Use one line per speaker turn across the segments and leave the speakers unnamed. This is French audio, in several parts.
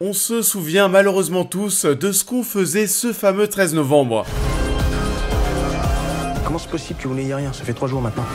On se souvient malheureusement tous de ce qu'on faisait ce fameux 13 novembre.
Comment c'est possible que vous n'ayez rien? Ça fait 3 jours maintenant.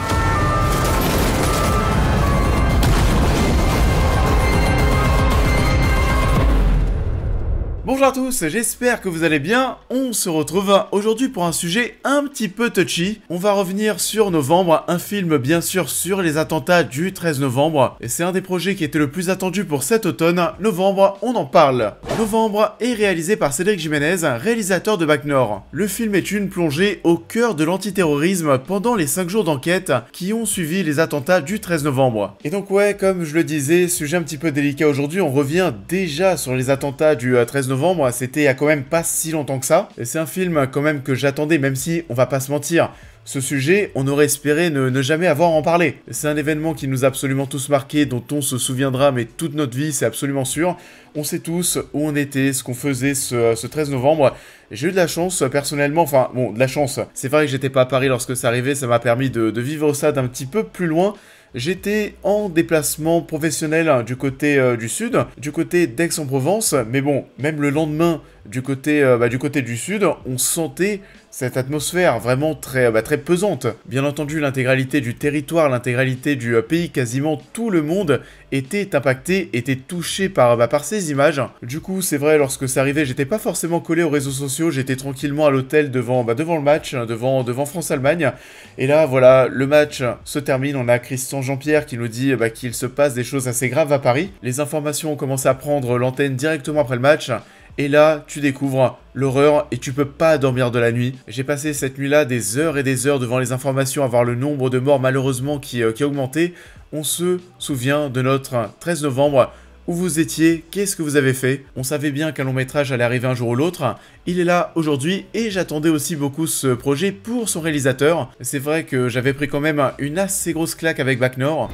Bonjour à tous, j'espère que vous allez bien. On se retrouve aujourd'hui pour un sujet un petit peu touchy. On va revenir sur Novembre, un film bien sûr sur les attentats du 13 novembre. Et c'est un des projets qui était le plus attendu pour cet automne. Novembre, on en parle. Novembre est réalisé par Cédric Jiménez, réalisateur de Bac Nord. Le film est une plongée au cœur de l'antiterrorisme pendant les 5 jours d'enquête qui ont suivi les attentats du 13 novembre. Et donc ouais, comme je le disais, sujet un petit peu délicat aujourd'hui, on revient déjà sur les attentats du 13 novembre. C'était il y a quand même pas si longtemps que ça. Et c'est un film quand même que j'attendais, même si, on va pas se mentir, ce sujet, on aurait espéré ne jamais avoir à en parler. C'est un événement qui nous a absolument tous marqués, dont on se souviendra, mais toute notre vie, c'est absolument sûr. On sait tous où on était, ce qu'on faisait ce 13 novembre. J'ai eu de la chance, personnellement, enfin, bon, de la chance. C'est vrai que j'étais pas à Paris lorsque ça arrivait, ça m'a permis de vivre ça d'un petit peu plus loin. J'étais en déplacement professionnel du côté du sud, du côté d'Aix-en-Provence, mais bon, même le lendemain, du côté du sud, on sentait cette atmosphère vraiment très pesante. Bien entendu, l'intégralité du territoire, l'intégralité du pays, quasiment tout le monde était impacté, était touché par ces images. Du coup, c'est vrai, lorsque ça arrivait, j'étais pas forcément collé aux réseaux sociaux, j'étais tranquillement à l'hôtel devant le match, devant France-Allemagne. Et là, voilà, le match se termine, on a Christian Jean-Pierre qui nous dit qu'il se passe des choses assez graves à Paris. Les informations ont commencé à prendre l'antenne directement après le match. Et là, tu découvres l'horreur et tu peux pas dormir de la nuit. J'ai passé cette nuit-là des heures et des heures devant les informations à voir le nombre de morts malheureusement qui a augmenté. On se souvient de notre 13 novembre. Où vous étiez, qu'est-ce que vous avez fait? On savait bien qu'un long métrage allait arriver un jour ou l'autre. Il est là aujourd'hui et j'attendais aussi beaucoup ce projet pour son réalisateur. C'est vrai que j'avais pris quand même une assez grosse claque avec Bac Nord.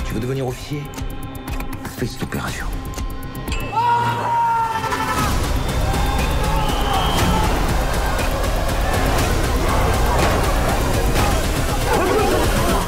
Tu veux devenir officier? Fais cette opération.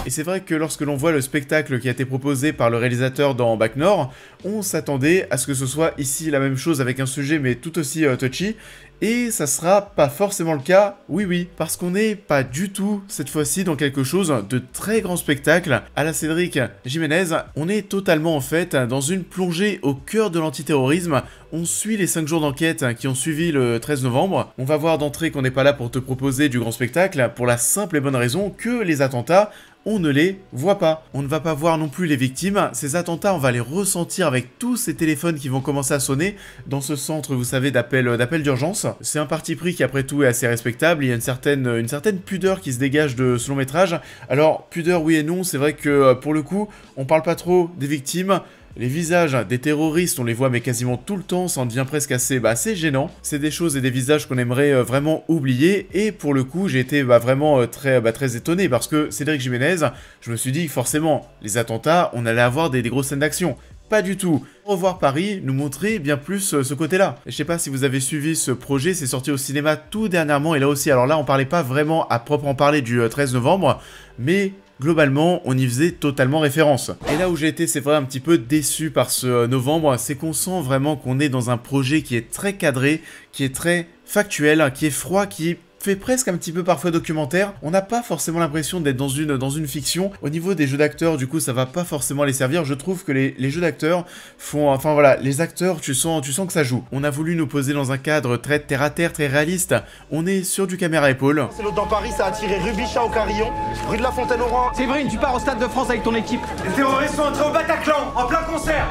Et c'est vrai que lorsque l'on voit le spectacle qui a été proposé par le réalisateur dans Bac Nord, on s'attendait à ce que ce soit ici la même chose avec un sujet mais tout aussi touchy. Et ça sera pas forcément le cas, oui, parce qu'on n'est pas du tout, cette fois-ci, dans quelque chose de très grand spectacle. À la Cédric Jiménez, on est totalement en fait dans une plongée au cœur de l'antiterrorisme. On suit les 5 jours d'enquête qui ont suivi le 13 novembre. On va voir d'entrée qu'on n'est pas là pour te proposer du grand spectacle, pour la simple et bonne raison que les attentats, on ne les voit pas. On ne va pas voir non plus les victimes. Ces attentats, on va les ressentir avec tous ces téléphones qui vont commencer à sonner dans ce centre, vous savez, d'appel d'urgence. C'est un parti pris qui, après tout, est assez respectable. Il y a une certaine pudeur qui se dégage de ce long métrage. Alors, pudeur, oui et non. C'est vrai que, pour le coup, on parle pas trop des victimes. Les visages des terroristes, on les voit mais quasiment tout le temps, ça en devient presque assez gênant. C'est des choses et des visages qu'on aimerait vraiment oublier. Et pour le coup, j'ai été vraiment très étonné parce que Cédric Jiménez, je me suis dit forcément, les attentats, on allait avoir des grosses scènes d'action. Pas du tout. Revoir Paris nous montrait bien plus ce côté-là. Je sais pas si vous avez suivi ce projet, c'est sorti au cinéma tout dernièrement et là aussi. Alors là, on parlait pas vraiment à proprement parler du 13 novembre, mais globalement, on y faisait totalement référence. Et là où j'ai été, c'est vrai, un petit peu déçu par ce novembre, c'est qu'on sent vraiment qu'on est dans un projet qui est très cadré, qui est très factuel, qui est froid, qui fait presque un petit peu parfois documentaire. On n'a pas forcément l'impression d'être dans une fiction. Au niveau des jeux d'acteurs, du coup, ça va pas forcément les servir. Je trouve que les jeux d'acteurs font... Enfin voilà, les acteurs, tu sens que ça joue. On a voulu nous poser dans un cadre très terre-à-terre, très réaliste. On est sur du caméra épaule.
C'est l'autre dans Paris, ça a tiré Rubichat au Carillon, rue de la Fontaine-au-Roi.
Séverine, tu pars au Stade de France avec ton équipe.
Les terroristes sont entrés au Bataclan, en plein concert.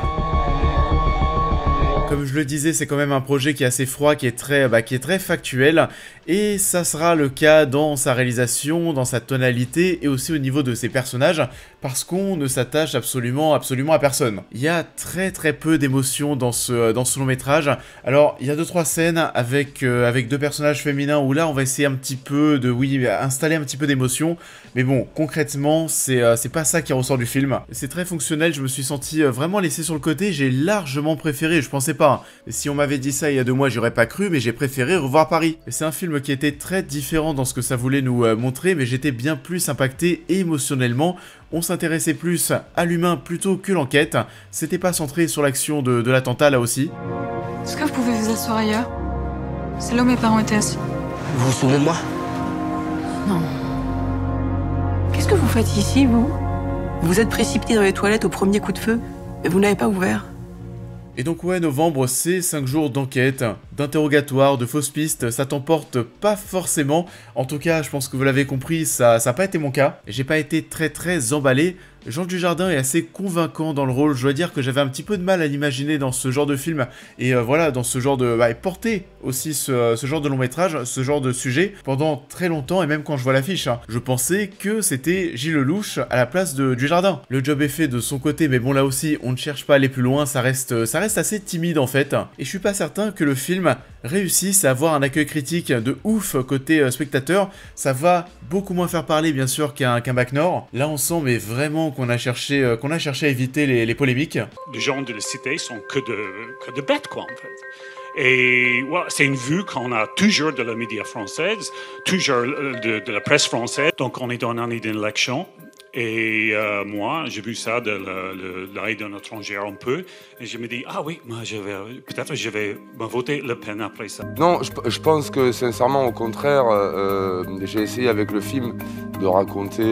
Comme je le disais, c'est quand même un projet qui est assez froid, qui est très factuel. Et ça sera le cas dans sa réalisation, dans sa tonalité et aussi au niveau de ses personnages, parce qu'on ne s'attache absolument à personne. Il y a très peu d'émotions dans ce long métrage. Alors, il y a 2-3 scènes avec 2 personnages féminins où là, on va essayer un petit peu installer un petit peu d'émotion. Mais bon, concrètement, c'est pas ça qui ressort du film. C'est très fonctionnel, je me suis senti vraiment laissé sur le côté, j'ai largement préféré, je pensais pas. Et si on m'avait dit ça il y a 2 mois, j'aurais pas cru, mais j'ai préféré revoir Paris. Et c'est un film qui était très différent dans ce que ça voulait nous montrer, mais j'étais bien plus impacté émotionnellement. on s'intéressait plus à l'humain plutôt que l'enquête. C'était pas centré sur l'action de l'attentat là aussi.
Est-ce que vous pouvez vous asseoir ailleurs? C'est là où mes parents étaient assis.
Vous vous souvenez de moi?
Non. Qu'est-ce que vous faites ici, vous? Vous êtes précipité dans les toilettes au premier coup de feu, et vous n'avez pas ouvert.
Et donc ouais, novembre, c'est 5 jours d'enquête, d'interrogatoire, de fausses pistes, ça t'emporte pas forcément. En tout cas, je pense que vous l'avez compris, ça n'a pas été mon cas. J'ai pas été très emballé. Jean Dujardin est assez convaincant dans le rôle, je dois dire que j'avais un petit peu de mal à l'imaginer dans ce genre de film, et voilà, dans ce genre de... porter aussi ce genre de long métrage, ce genre de sujet, pendant très longtemps, et même quand je vois l'affiche, je pensais que c'était Gilles Lelouch à la place de Dujardin. Le job est fait de son côté, mais bon là aussi, on ne cherche pas à aller plus loin, ça reste assez timide en fait, et je suis pas certain que le film réussisse à avoir un accueil critique de ouf côté spectateur. Ça va beaucoup moins faire parler bien sûr qu'un Bac Nord. Là on sent mais vraiment qu'on a cherché à éviter les polémiques.
Les gens de la cité sont que de bêtes quoi en fait. Et voilà, c'est une vue qu'on a toujours de la média française, toujours de la presse française. Donc on est dans une année d'élection. Et moi, j'ai vu ça de l'œil d'un étranger un peu, et je me dis, ah oui, moi, peut-être je vais me voter Le Pen après ça.
Non, je pense que sincèrement, au contraire, j'ai essayé avec le film de raconter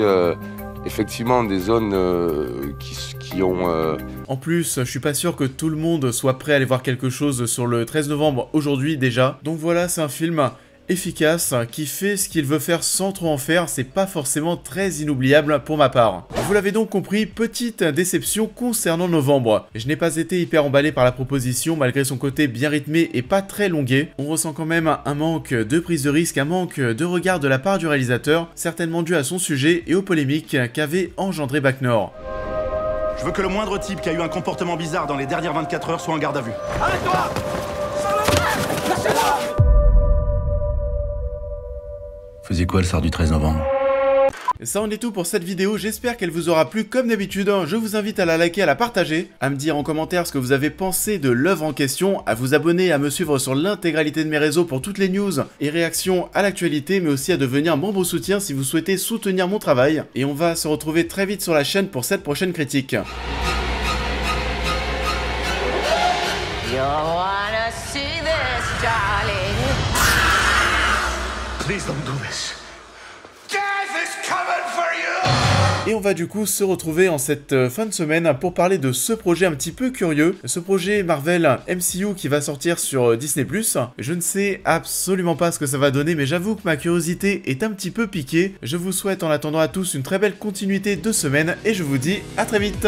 effectivement des zones qui ont...
En plus, je suis pas sûr que tout le monde soit prêt à aller voir quelque chose sur le 13 novembre aujourd'hui déjà. Donc voilà, c'est un film efficace, qui fait ce qu'il veut faire sans trop en faire, c'est pas forcément très inoubliable pour ma part. Vous l'avez donc compris, petite déception concernant novembre. Je n'ai pas été hyper emballé par la proposition malgré son côté bien rythmé et pas très longué. On ressent quand même un manque de prise de risque, un manque de regard de la part du réalisateur, certainement dû à son sujet et aux polémiques qu'avait engendré Bac Nord.
Je veux que le moindre type qui a eu un comportement bizarre dans les dernières 24 heures soit en garde à vue.
Arrête-toi!
Faisiez quoi le soir du 13 novembre?
Ça en est tout pour cette vidéo, j'espère qu'elle vous aura plu comme d'habitude, je vous invite à la liker, à la partager, à me dire en commentaire ce que vous avez pensé de l'œuvre en question, à vous abonner, à me suivre sur l'intégralité de mes réseaux pour toutes les news et réactions à l'actualité, mais aussi à devenir membre soutien si vous souhaitez soutenir mon travail, et on va se retrouver très vite sur la chaîne pour cette prochaine critique.
You wanna see this, darling?
Please don't do this.
Et on va du coup se retrouver en cette fin de semaine pour parler de ce projet un petit peu curieux, ce projet Marvel MCU qui va sortir sur Disney+. Je ne sais absolument pas ce que ça va donner, mais j'avoue que ma curiosité est un petit peu piquée. Je vous souhaite en attendant à tous une très belle continuité de semaine et je vous dis à très vite.